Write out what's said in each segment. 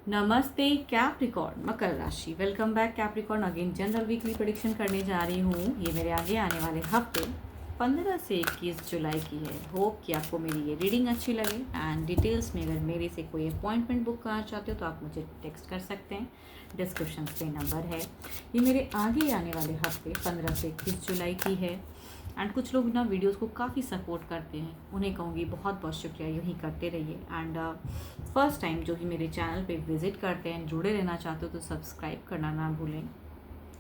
नमस्ते कैप्रिकॉर्न, मकर राशि। Welcome back Capricorn. Again general weekly prediction करने जा रही हूँ। ये मेरे आगे आने वाले हफ्ते 15 से 21 जुलाई की है। होप कि आपको मेरी ये रीडिंग अच्छी लगे। एंड डिटेल्स में अगर मेरे से कोई अपॉइंटमेंट बुक करना चाहते हो तो आप मुझे टेक्स्ट कर सकते हैं। डिस्क्रिप्शन पे नंबर है। ये मेरे आगे आने वाले हफ्ते 15 से 21 जुलाई की है। एंड कुछ लोग ना वीडियोस को काफ़ी सपोर्ट करते हैं, उन्हें कहूँगी बहुत बहुत शुक्रिया, यूँ ही करते रहिए। एंड फर्स्ट टाइम जो कि मेरे चैनल पे विजिट करते हैं, जुड़े रहना चाहते हो तो सब्सक्राइब करना ना भूलें।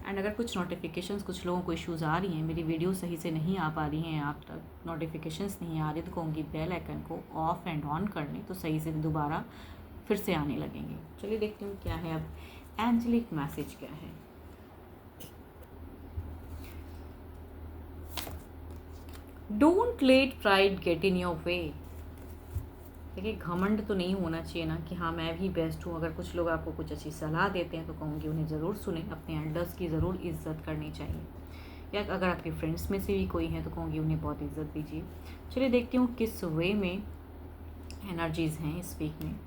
एंड अगर कुछ नोटिफिकेशंस, कुछ लोगों को इश्यूज़ आ रही हैं, मेरी वीडियो सही से नहीं आ पा रही हैं, आप तक नोटिफिकेशंस नहीं आ रही, तो कहूँगी बेल आइकन को ऑफ एंड ऑन कर लें तो सही से दोबारा फिर से आने लगेंगे। चलिए देखते हूँ क्या है अब एंजेलिक मैसेज क्या है। Don't let pride get in your way. देखिए, घमंड तो नहीं होना चाहिए ना कि हाँ मैं भी बेस्ट हूँ। अगर कुछ लोग आपको कुछ अच्छी सलाह देते हैं तो कहूँगी उन्हें ज़रूर सुने, अपने एल्डर्स की ज़रूर इज्जत करनी चाहिए। या अगर आपके फ्रेंड्स में से भी कोई है तो कहूँगी उन्हें बहुत इज्जत दीजिए। चलिए देखती हूँ किस वे में एनर्जीज़ हैं इस वीक में।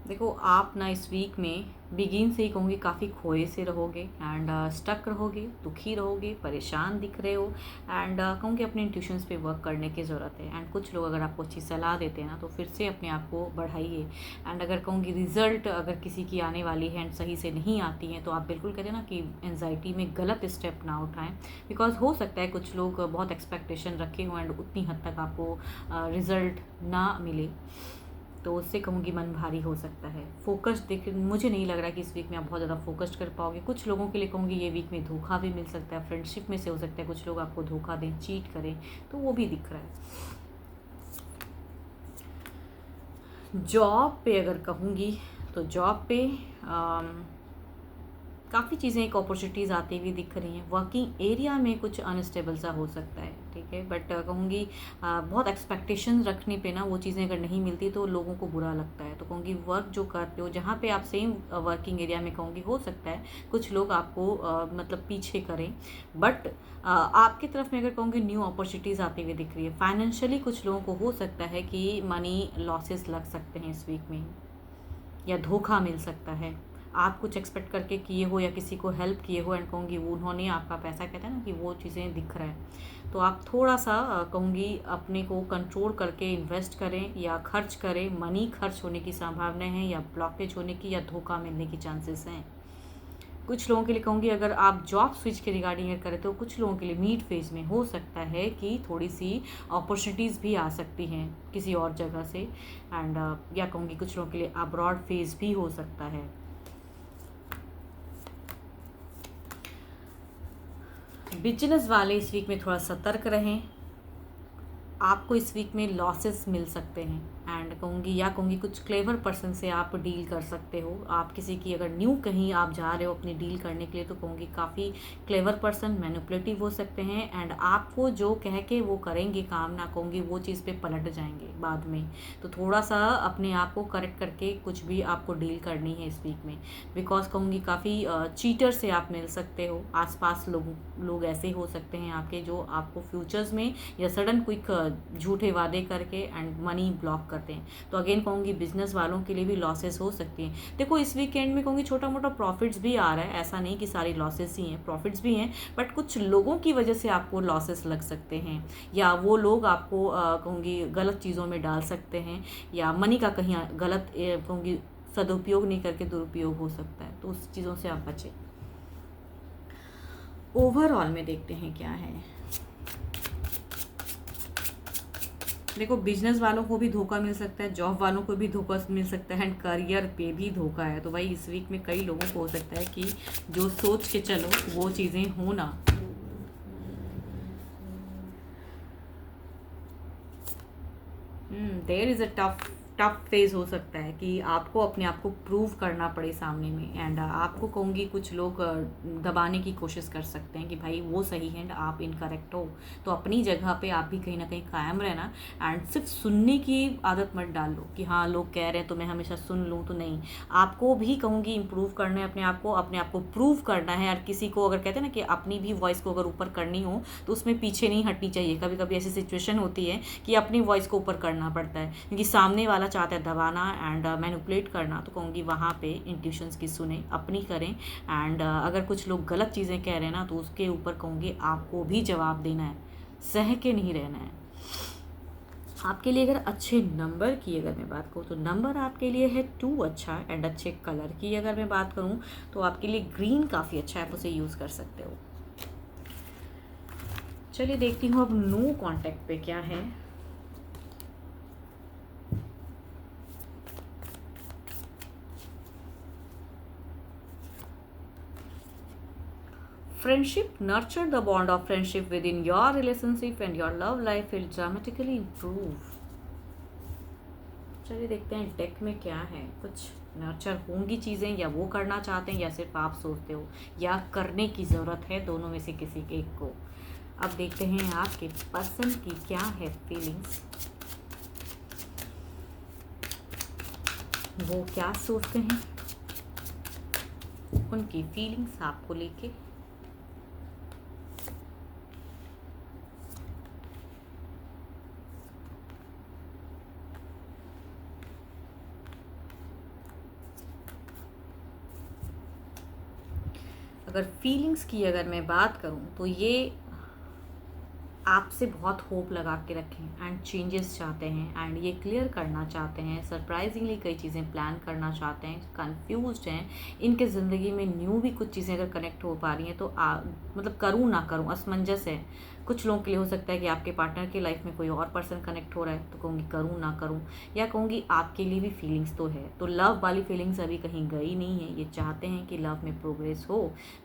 देखो, आप ना इस वीक में बिगिन से ही कहूँगी काफ़ी खोए से रहोगे एंड स्टक रहोगे, दुखी रहोगे, परेशान दिख रहे हो। एंड कहूँगी अपने इंट्यूशंस पे वर्क करने की ज़रूरत है। एंड कुछ लोग अगर आपको अच्छी सलाह देते हैं ना तो फिर से अपने आप को बढ़ाइए। एंड अगर कहूँगी रिजल्ट अगर किसी की आने वाली है एंड सही से नहीं आती हैं तो आप बिल्कुल कहते हैं ना कि एनजाइटी में गलत स्टेप ना उठाएं। बिकॉज हो सकता है कुछ लोग बहुत एक्सपेक्टेशन रखे हों एंड उतनी हद तक आपको रिज़ल्ट ना मिले, तो उससे कहूँगी मन भारी हो सकता है। फोकस देख, मुझे नहीं लग रहा कि इस वीक में आप बहुत ज़्यादा फोकस्ड कर पाओगे। कुछ लोगों के लिए कहूँगी ये वीक में धोखा भी मिल सकता है, फ्रेंडशिप में से हो सकता है कुछ लोग आपको धोखा दें, चीट करें, तो वो भी दिख रहा है। जॉब पे अगर कहूँगी तो जॉब पे काफ़ी चीज़ें, एक अपॉर्चुनिटीज़ आती हुई दिख रही हैं। वर्किंग एरिया में कुछ अनस्टेबल सा हो सकता है, ठीक है, बट कहूँगी बहुत एक्सपेक्टेशन रखने पे ना वो चीज़ें अगर नहीं मिलती तो लोगों को बुरा लगता है। तो कहूँगी वर्क जो करते हो, जहाँ पे आप सेम वर्किंग एरिया में कहूँगी हो सकता है कुछ लोग आपको मतलब पीछे करें, बट आपकी तरफ में अगर कहूँगी न्यू अपॉर्चुनिटीज़ आती हुई दिख रही है। फाइनेंशियली कुछ लोगों को हो सकता है कि मनी लॉसेस लग सकते हैं इस वीक में, या धोखा मिल सकता है। आप कुछ एक्सपेक्ट करके किए हो या किसी को हेल्प किए हो एंड कहूँगी वो उन्होंने आपका पैसा, कहते हैं ना कि वो चीज़ें दिख रहा है। तो आप थोड़ा सा कहूँगी अपने को कंट्रोल करके इन्वेस्ट करें या खर्च करें। मनी खर्च होने की संभावना है, या ब्लॉकेज होने की, या धोखा मिलने की चांसेस हैं। कुछ लोगों के लिए कहूँगी अगर आप जॉब स्विच के रिगार्डिंग करें तो कुछ लोगों के लिए मिड फेज में हो सकता है कि थोड़ी सी अपॉर्चुनिटीज़ भी आ सकती हैं किसी और जगह से। एंड या कहूँगी कुछ लोगों के लिए अब्रॉड फेज भी हो सकता है। बिजनेस वाले इस वीक में थोड़ा सतर्क रहें। आपको इस वीक में लॉसेस मिल सकते हैं एंड कहूँगी या कहूँगी कुछ क्लेवर पर्सन से आप डील कर सकते हो। आप किसी की अगर न्यू कहीं आप जा रहे हो अपनी डील करने के लिए तो कहूँगी काफ़ी क्लेवर पर्सन मैनिपुलेटिव हो सकते हैं एंड आपको जो कह के वो करेंगे काम, ना कहूँगी वो चीज़ पे पलट जाएंगे बाद में। तो थोड़ा सा अपने आप को करेक्ट करके कुछ भी आपको डील करनी है इस वीक में। बिकॉज कहूँगी काफ़ी चीटर से आप मिल सकते हो। आसपास लोग ऐसे हो सकते हैं आपके जो आपको फ्यूचर्स में या सडन क्विक झूठे वादे करके एंड मनी ब्लॉक करते हैं। तो अगेन कहूँगी बिजनेस वालों के लिए भी लॉसेस हो सकती हैं। देखो, इस वीकेंड में कहूँगी छोटा मोटा प्रॉफिट्स भी आ रहा है, ऐसा नहीं कि सारी लॉसेस ही हैं, प्रॉफिट्स भी हैं, बट कुछ लोगों की वजह से आपको लॉसेस लग सकते हैं, या वो लोग आपको कहूँगी गलत चीज़ों में डाल सकते हैं, या मनी का कहीं गलत कहूँगी सदुपयोग नहीं करके दुरुपयोग हो सकता है। तो उस चीज़ों से आप बचें। ओवरऑल में देखते हैं क्या है। देखो, बिजनेस वालों को भी धोखा मिल सकता है, जॉब वालों को भी धोखा मिल सकता है एंड करियर पे भी धोखा है। तो भाई इस वीक में कई लोगों को हो सकता है कि जो सोच के चलो वो चीज़ें हो ना। There is a tough tough phase हो सकता है कि आपको अपने आप को प्रूव करना पड़े सामने में, एंड आपको कहूँगी कुछ लोग दबाने की कोशिश कर सकते हैं कि भाई वो सही है एंड आप इनकरेक्ट हो। तो अपनी जगह पे आप भी कहीं ना कहीं कायम रहना, एंड सिर्फ सुनने की आदत मत डाल लो कि हाँ लोग कह रहे हैं तो मैं हमेशा सुन लूँ, तो नहीं। आपको भी कहूँगी इम्प्रूव करना है अपने आप को प्रूव करना है। और किसी को अगर कहते हैं ना कि अपनी भी वॉइस को अगर ऊपर करनी हो तो उसमें पीछे नहीं हटनी चाहिए। कभी कभी ऐसी सिचुएशन होती है कि अपनी वॉइस को ऊपर करना पड़ता है क्योंकि सामने वाला चाहता है दबाना एंड मैनिपुलेट करना। तो कहूँगी वहाँ पे इंट्यूशंस की सुने, अपनी करें, एंड अगर कुछ लोग गलत चीज़ें कह रहे हैं ना तो उसके ऊपर कहूँगी आपको भी जवाब देना है, सह के नहीं रहना है। आपके लिए अगर अच्छे नंबर की अगर मैं बात करूँ तो नंबर आपके लिए है 2 अच्छा, एंड अच्छे कलर की अगर मैं बात करूँ तो आपके लिए ग्रीन काफ़ी अच्छा है, आप उसे यूज़ कर सकते हो। चलिए देखती हूँ अब नो कांटेक्ट पे क्या है। Friendship, nurture the bond of friendship within your relationship and your love life will dramatically improve। चलिए देखते हैं डेक में क्या है। कुछ नर्चर होंगी चीज़ें, या वो करना चाहते हैं या सिर्फ आप सोचते हो, या करने की ज़रूरत है, दोनों में से किसी के एक को। अब देखते हैं आपके पर्सन की क्या है फीलिंग्स, वो क्या सोचते हैं, उनकी फीलिंग्स आपको लेके। अगर फीलिंग्स की अगर मैं बात करूं तो ये आपसे बहुत होप लगा के रखें एंड चेंजेस चाहते हैं, एंड ये क्लियर करना चाहते हैं, सरप्राइजिंगली कई चीज़ें प्लान करना चाहते हैं, कंफ्यूज्ड हैं। इनके ज़िंदगी में न्यू भी कुछ चीज़ें अगर कनेक्ट हो पा रही हैं तो मतलब करूँ ना करूँ असमंजस है। कुछ लोगों के लिए हो सकता है कि आपके पार्टनर की लाइफ में कोई और पर्सन कनेक्ट हो रहा है तो कहूँगी करूँ ना करूँ, या कहूँगी आपके लिए भी फीलिंग्स तो है। तो लव वाली फीलिंग्स अभी कहीं गई नहीं है, ये चाहते हैं कि लव में प्रोग्रेस हो,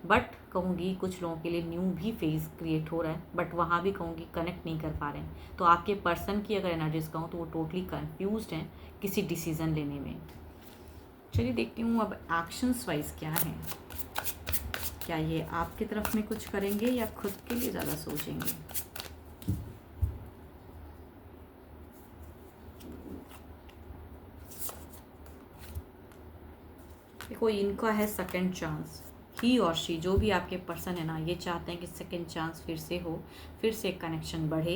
बट कहूँगी कुछ लोगों के लिए न्यू भी फेज क्रिएट हो रहा है, बट वहाँ भी कहूँगी कनेक्ट नहीं कर पा रहे हैं। तो आपके पर्सन की अगर एनर्जीज कहूँ तो वो टोटली कन्फ्यूज्ड हैं किसी डिसीज़न लेने में। चलिए देखती हूँ अब एक्शंस वाइज क्या है। क्या ये आपकी तरफ में कुछ करेंगे या खुद के लिए ज़्यादा सोचेंगे। देखो इनका है सेकंड चांस। ही और शी जो भी आपके पर्सन है ना, ये चाहते हैं कि सेकंड चांस फिर से हो, फिर से कनेक्शन बढ़े।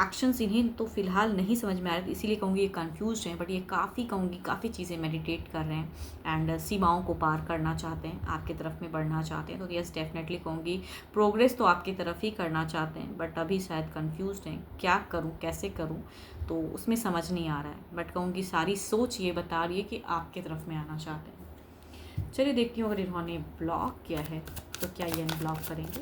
एक्शंस इन्हें तो फिलहाल नहीं समझ में आ रहा, इसीलिए कहूँगी ये कंफ्यूज हैं, बट ये काफ़ी चीज़ें मेडिटेट कर रहे हैं एंड सीमाओं को पार करना चाहते हैं, आपकी तरफ में बढ़ना चाहते हैं। तो यस डेफिनेटली कहूँगी प्रोग्रेस तो आपकी तरफ ही करना चाहते हैं, बट अभी शायद कन्फ्यूज हैं क्या करूँ कैसे करूँ, तो उसमें समझ नहीं आ रहा है। बट कहूँगी सारी सोच ये बता रही है कि आपकी तरफ में आना चाहते हैं। चलिए देखती हूँ अगर इन्होंने ब्लॉक किया है तो क्या ये अनब्लॉक करेंगे।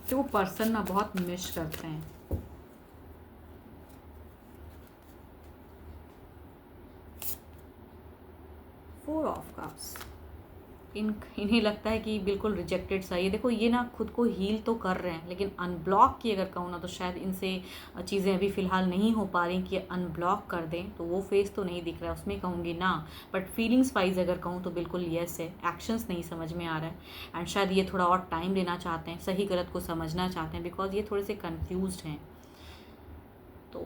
तो वो पर्सन ना बहुत मिस करते हैं। फोर ऑफ कप्स, इन्हें लगता है कि बिल्कुल रिजेक्टेड सा। ये देखो ये ना खुद को हील तो कर रहे हैं, लेकिन अनब्लॉक की अगर कहूँ ना तो शायद इनसे चीज़ें अभी फ़िलहाल नहीं हो पा रही कि अनब्लॉक कर दें, तो वो फेस तो नहीं दिख रहा है उसमें कहूँगी ना। बट फीलिंग्स वाइज अगर कहूँ तो बिल्कुल येस है। एक्शंस नहीं समझ में आ रहा है, एंड शायद ये थोड़ा और टाइम लेना चाहते हैं, सही गलत को समझना चाहते हैं, बिकॉज ये थोड़े से कन्फ्यूज्ड हैं। तो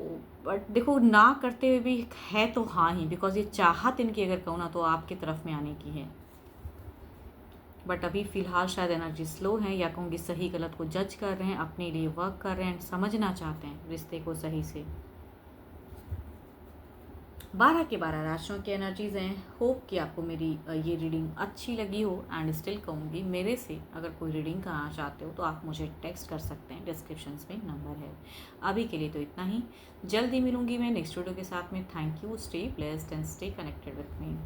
बट देखो ना करते हुए भी है तो हाँ ही, बिकॉज ये चाहत इनकी अगर कहूँ ना तो आपकी तरफ में आने की है, बट अभी फ़िलहाल शायद एनर्जी स्लो है, या कहूँगी सही गलत को जज कर रहे हैं, अपने लिए वर्क कर रहे हैं, समझना चाहते हैं रिश्ते को सही से। 12 के 12 राशियों की एनर्जीज हैं। होप कि आपको मेरी ये रीडिंग अच्छी लगी हो, एंड स्टिल कहूँगी मेरे से अगर कोई रीडिंग कराना चाहते हो तो आप मुझे टेक्स्ट कर सकते हैं, डिस्क्रिप्शन में नंबर है। अभी के लिए तो इतना ही, जल्दी मिलूंगी मैं नेक्स्ट वीडियो के साथ में। Thank you, stay blessed and stay connected with me.